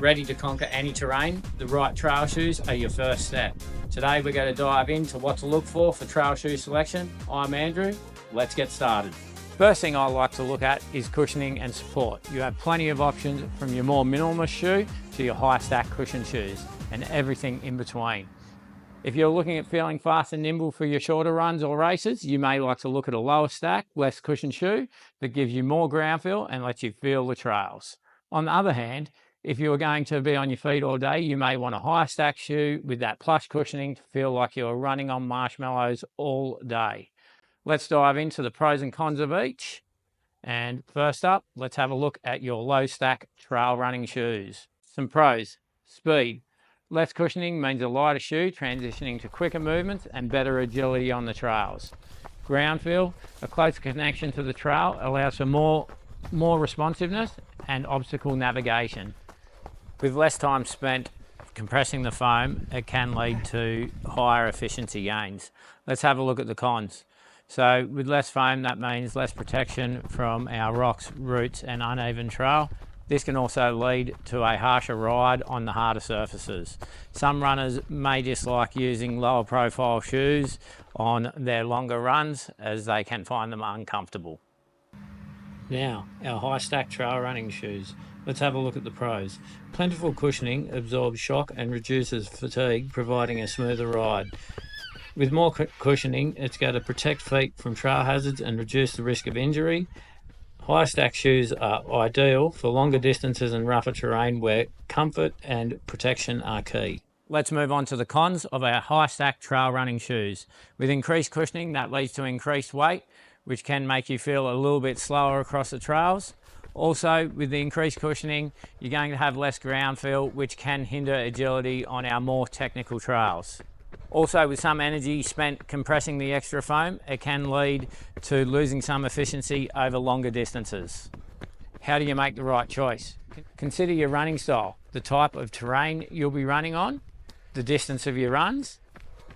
Ready to conquer any terrain? The right trail shoes are your first step. Today we're going to dive into what to look for trail shoe selection. I'm Andrew. Let's get started. First thing I like to look at is cushioning and support. You have plenty of options from your more minimalist shoe to your high stack cushion shoes and everything in between. If you're looking at feeling fast and nimble for your shorter runs or races, you may like to look at a lower stack, less cushion shoe that gives you more ground feel and lets you feel the trails. On the other hand, if you are going to be on your feet all day, you may want a higher stack shoe with that plush cushioning to feel like you're running on marshmallows all day. Let's dive into the pros and cons of each. And first up, let's have a look at your low stack trail running shoes. Some pros: speed. Less cushioning means a lighter shoe, transitioning to quicker movements and better agility on the trails. Ground feel. A closer connection to the trail allows for more responsiveness and obstacle navigation. With less time spent compressing the foam, it can lead to higher efficiency gains. Let's have a look at the cons. So with less foam, that means less protection from our rocks, roots and uneven trail. This can also lead to a harsher ride on the harder surfaces. Some runners may dislike using lower profile shoes on their longer runs as they can find them uncomfortable. Now, our high stack trail running shoes. Let's have a look at the pros. Plentiful cushioning absorbs shock and reduces fatigue, providing a smoother ride. With more cushioning, it's going to protect feet from trail hazards and reduce the risk of injury. High stack shoes are ideal for longer distances and rougher terrain where comfort and protection are key. Let's move on to the cons of our high stack trail running shoes. With increased cushioning, that leads to increased weight, which can make you feel a little bit slower across the trails. Also, with the increased cushioning, you're going to have less ground feel, which can hinder agility on our more technical trails. Also, with some energy spent compressing the extra foam, it can lead to losing some efficiency over longer distances. How do you make the right choice? Consider your running style, the type of terrain you'll be running on, the distance of your runs.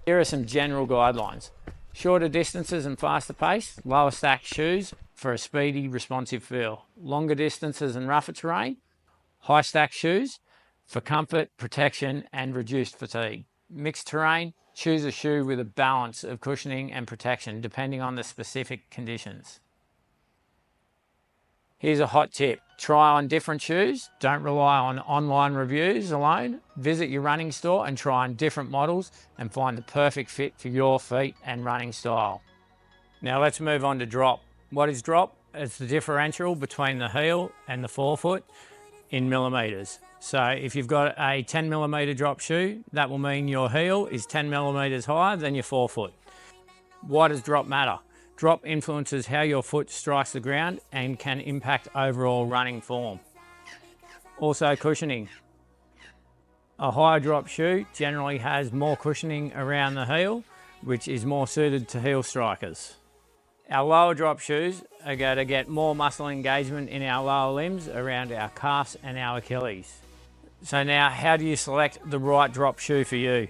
Here are some general guidelines. Shorter distances and faster pace, lower stacked shoes for a speedy, responsive feel. Longer distances and rougher terrain, high stacked shoes for comfort, protection and reduced fatigue. Mixed terrain, choose a shoe with a balance of cushioning and protection depending on the specific conditions. Here's a hot tip. Try on different shoes. Don't rely on online reviews alone. Visit your running store and try on different models and find the perfect fit for your feet and running style. Now let's move on to drop. What is drop? It's the differential between the heel and the forefoot in millimeters. So if you've got a 10 millimeter drop shoe, that will mean your heel is 10 millimeters higher than your forefoot. Why does drop matter? Drop influences how your foot strikes the ground and can impact overall running form. Also cushioning. A higher drop shoe generally has more cushioning around the heel, which is more suited to heel strikers. Our lower drop shoes are going to get more muscle engagement in our lower limbs around our calves and our Achilles. So now, how do you select the right drop shoe for you?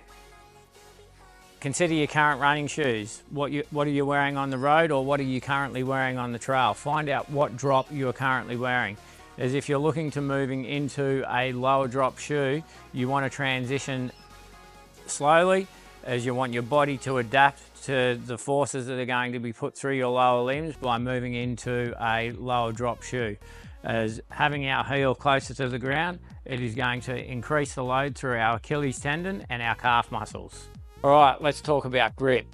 Consider your current running shoes. What are you wearing on the road, or what are you currently wearing on the trail? Find out what drop you are currently wearing. As if you're looking to moving into a lower drop shoe, you want to transition slowly, as you want your body to adapt to the forces that are going to be put through your lower limbs by moving into a lower drop shoe. As having our heel closer to the ground, it is going to increase the load through our Achilles tendon and our calf muscles. All right, let's talk about grip.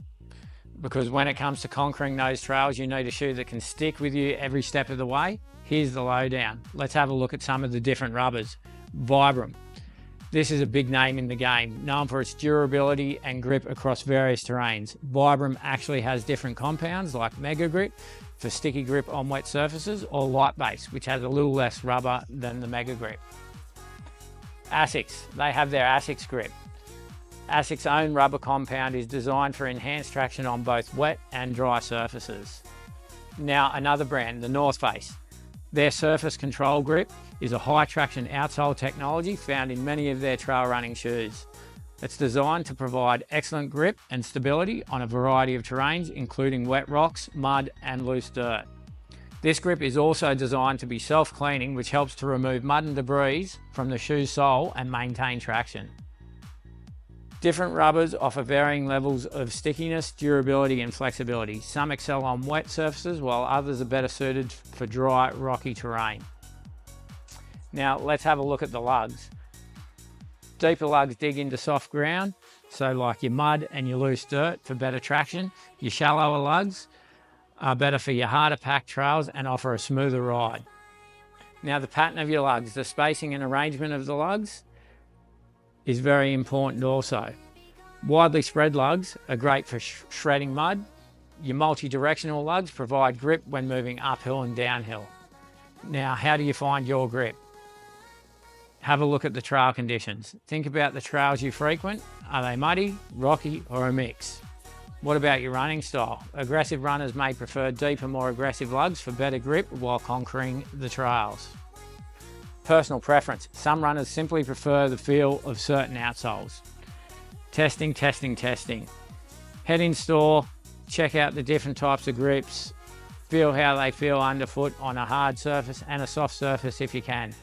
Because when it comes to conquering those trails, you need a shoe that can stick with you every step of the way. Here's the lowdown. Let's have a look at some of the different rubbers. Vibram. This is a big name in the game, known for its durability and grip across various terrains. Vibram actually has different compounds like Mega Grip for sticky grip on wet surfaces, or Light Base, which has a little less rubber than the Mega Grip. Asics, they have their Asics Grip. Asic's own rubber compound is designed for enhanced traction on both wet and dry surfaces. Now another brand, the North Face. Their Surface Control Grip is a high traction outsole technology found in many of their trail running shoes. It's designed to provide excellent grip and stability on a variety of terrains, including wet rocks, mud and loose dirt. This grip is also designed to be self-cleaning, which helps to remove mud and debris from the shoe sole and maintain traction. Different rubbers offer varying levels of stickiness, durability and flexibility. Some excel on wet surfaces while others are better suited for dry, rocky terrain. Now let's have a look at the lugs. Deeper lugs dig into soft ground, so like your mud and your loose dirt, for better traction. Your shallower lugs are better for your harder packed trails and offer a smoother ride. Now the pattern of your lugs, the spacing and arrangement of the lugs is very important also. Widely spread lugs are great for shredding mud. Your multi-directional lugs provide grip when moving uphill and downhill. Now, how do you find your grip? Have a look at the trail conditions. Think about the trails you frequent. Are they muddy, rocky, or a mix? What about your running style? Aggressive runners may prefer deeper, more aggressive lugs for better grip while conquering the trails. Personal preference. Some runners simply prefer the feel of certain outsoles. Testing. Head in store, check out the different types of grips, feel how they feel underfoot on a hard surface and a soft surface if you can.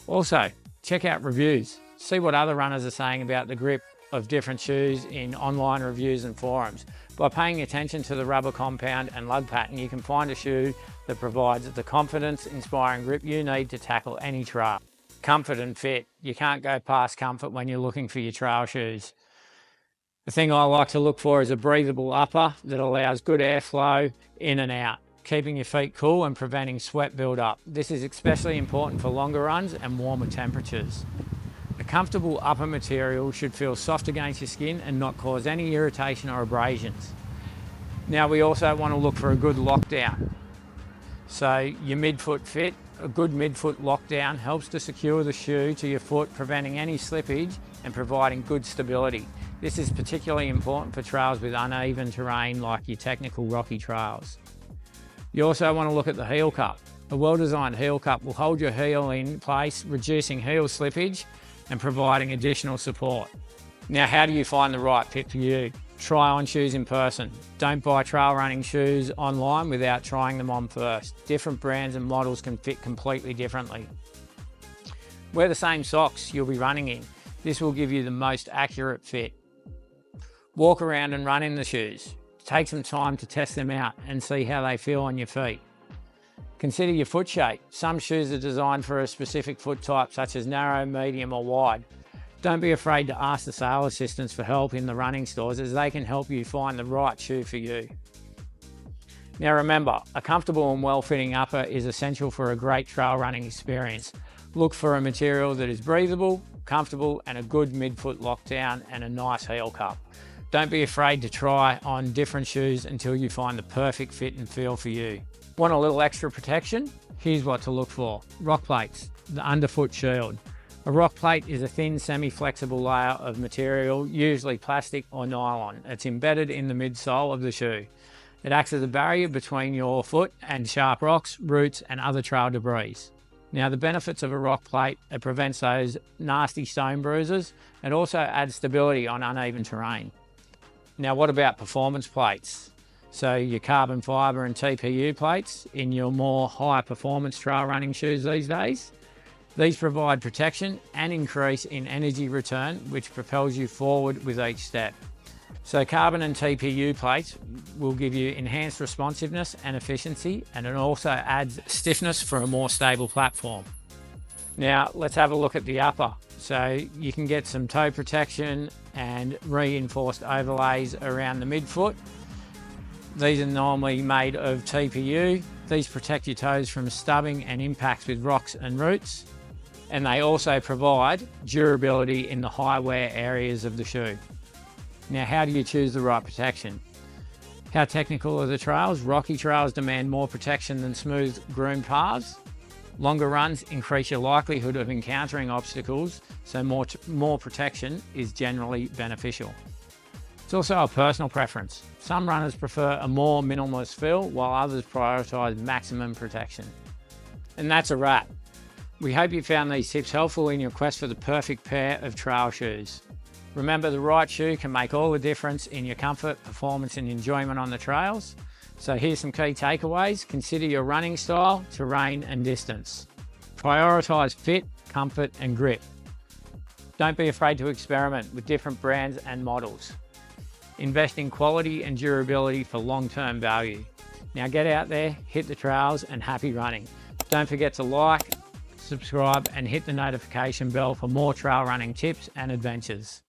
Also, check out reviews. See what other runners are saying about the grip of different shoes in online reviews and forums. By paying attention to the rubber compound and lug pattern, you can find a shoe that provides the confidence-inspiring grip you need to tackle any trail. Comfort and fit. You can't go past comfort when you're looking for your trail shoes. The thing I like to look for is a breathable upper that allows good airflow in and out, keeping your feet cool and preventing sweat build-up. This is especially important for longer runs and warmer temperatures. A comfortable upper material should feel soft against your skin and not cause any irritation or abrasions. Now we also want to look for a good lockdown. So your midfoot fit, a good midfoot lockdown helps to secure the shoe to your foot, preventing any slippage and providing good stability. This is particularly important for trails with uneven terrain like your technical rocky trails. You also want to look at the heel cup. A well-designed heel cup will hold your heel in place, reducing heel slippage and providing additional support. Now, how do you find the right fit for you? Try on shoes in person. Don't buy trail running shoes online without trying them on first. Different brands and models can fit completely differently. Wear the same socks you'll be running in. This will give you the most accurate fit. Walk around and run in the shoes. Take some time to test them out and see how they feel on your feet. Consider your foot shape. Some shoes are designed for a specific foot type, such as narrow, medium or wide. Don't be afraid to ask the sale assistants for help in the running stores, as they can help you find the right shoe for you. Now remember, a comfortable and well-fitting upper is essential for a great trail running experience. Look for a material that is breathable, comfortable and a good midfoot lockdown and a nice heel cup. Don't be afraid to try on different shoes until you find the perfect fit and feel for you. Want a little extra protection? Here's what to look for. Rock plates, the underfoot shield. A rock plate is a thin, semi-flexible layer of material, usually plastic or nylon. It's embedded in the midsole of the shoe. It acts as a barrier between your foot and sharp rocks, roots and other trail debris. Now the benefits of a rock plate, it prevents those nasty stone bruises and also adds stability on uneven terrain. Now what about performance plates? So your carbon fibre and TPU plates in your more high performance trail running shoes these days. These provide protection and increase in energy return, which propels you forward with each step. So carbon and TPU plates will give you enhanced responsiveness and efficiency, and it also adds stiffness for a more stable platform. Now let's have a look at the upper. So you can get some toe protection and reinforced overlays around the midfoot. These are normally made of TPU. These protect your toes from stubbing and impacts with rocks and roots. And they also provide durability in the high wear areas of the shoe. Now, how do you choose the right protection? How technical are the trails? Rocky trails demand more protection than smooth, groomed paths. Longer runs increase your likelihood of encountering obstacles, so more protection is generally beneficial. It's also a personal preference. Some runners prefer a more minimalist feel, while others prioritise maximum protection. And that's a wrap. We hope you found these tips helpful in your quest for the perfect pair of trail shoes. Remember, the right shoe can make all the difference in your comfort, performance and enjoyment on the trails. So here's some key takeaways. Consider your running style, terrain and distance. Prioritize fit, comfort and grip. Don't be afraid to experiment with different brands and models. Invest in quality and durability for long-term value. Now get out there, hit the trails and happy running. Don't forget to like, subscribe and hit the notification bell for more trail running tips and adventures.